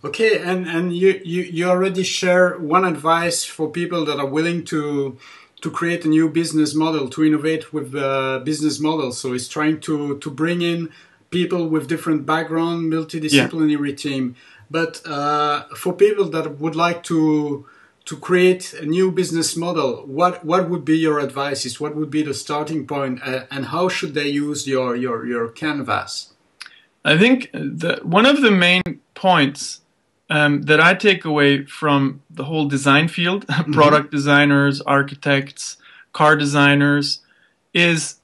Okay, and you already share one advice for people that are willing to create a new business model, to innovate with the business model. So it's trying to bring in people with different background, multidisciplinary team. But for people that would like to create a new business model, what would be your advice? What would be the starting point, and how should they use your canvas? I think one of the main points that I take away from the whole design field, product designers, architects, car designers, is,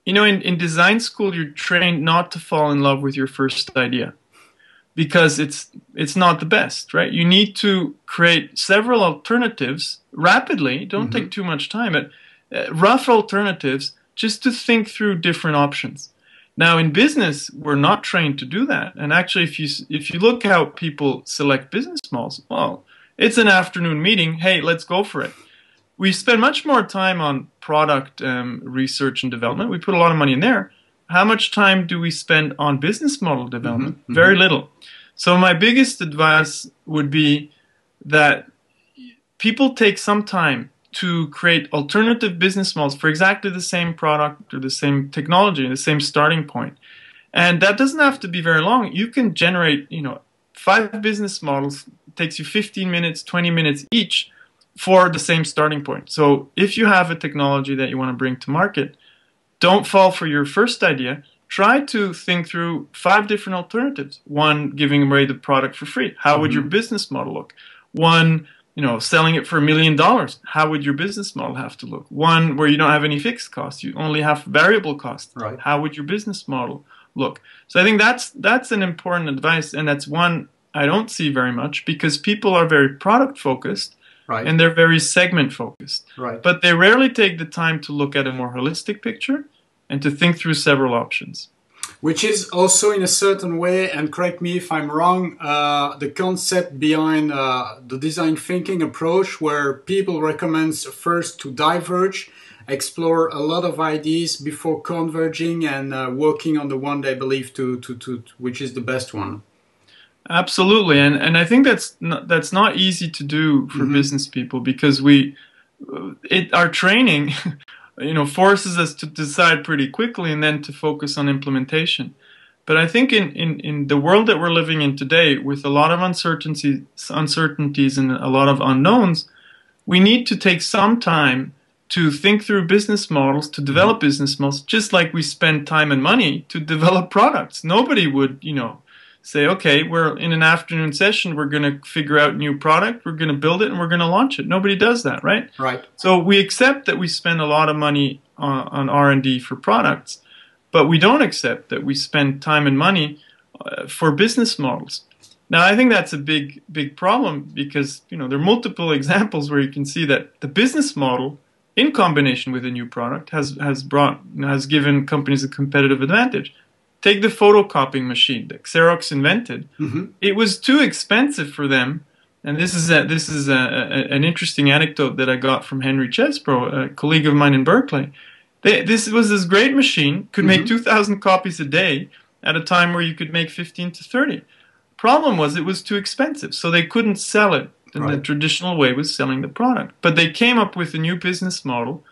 you know, in design school, you're trained not to fall in love with your first idea because it's not the best, right? You need to create several alternatives rapidly. Don't take too much time, but rough alternatives just to think through different options. Now, in business, we're not trained to do that. And actually, if you look how people select business models, well, it's an afternoon meeting. Hey, let's go for it. We spend much more time on product research and development. We put a lot of money in there. How much time do we spend on business model development? Very little. So my biggest advice would be that people take some time to create alternative business models for exactly the same product or the same technology, the same starting point. And that doesn't have to be very long. You can generate, 5 business models. It takes you 15 minutes, 20 minutes each for the same starting point. So if you have a technology that you want to bring to market, don't fall for your first idea. Try to think through 5 different alternatives. One, giving away the product for free. How would your business model look? One, selling it for $1 million. How would your business model have to look? One where you don't have any fixed costs, you only have variable costs. Right. How would your business model look? So I think that's an important advice, and that's one I don't see very much because people are very product focused, right, and they're very segment focused. Right. But they rarely take the time to look at a more holistic picture and to think through several options. Which is also, in a certain way, and correct me if I'm wrong, the concept behind the design thinking approach, where people recommend first to diverge, explore a lot of ideas before converging and working on the one they believe which is the best one. Absolutely, and I think that's not easy to do for business people because our training forces us to decide pretty quickly and then to focus on implementation. But I think in the world that we're living in today, with a lot of uncertainties and a lot of unknowns, we need to take some time to think through business models, to develop business models, just like we spend time and money to develop products. Nobody would, say, okay, we're in an afternoon session, we're going to figure out a new product, we're going to build it, and we're going to launch it. Nobody does that, right? Right. So we accept that we spend a lot of money on R&D for products, but we don't accept that we spend time and money for business models. Now, I think that's a big problem because, there are multiple examples where you can see that the business model, in combination with a new product, has given companies a competitive advantage. Take the photocopying machine that Xerox invented. It was too expensive for them, and this is an interesting anecdote that I got from Henry Chesbro, a colleague of mine in Berkeley. This was this great machine, could make 2,000 copies a day at a time where you could make 15 to 30. Problem was it was too expensive, so they couldn't sell it in the traditional way, was selling the product. But they came up with a new business model,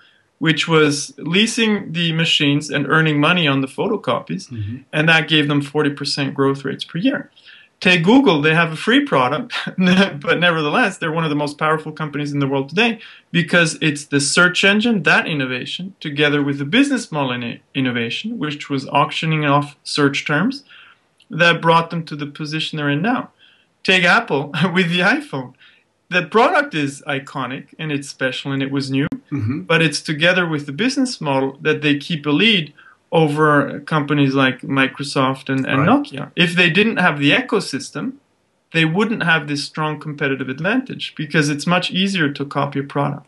which was leasing the machines and earning money on the photocopies, and that gave them 40% growth rates per year. Take Google, they have a free product, but nevertheless, they're one of the most powerful companies in the world today because it's the search engine, that innovation, together with the business model innovation, which was auctioning off search terms, that brought them to the position they're in now. Take Apple with the iPhone. The product is iconic and it's special and it was new, but it's together with the business model that they keep a lead over companies like Microsoft and Nokia. If they didn't have the ecosystem, they wouldn't have this strong competitive advantage because it's much easier to copy a product.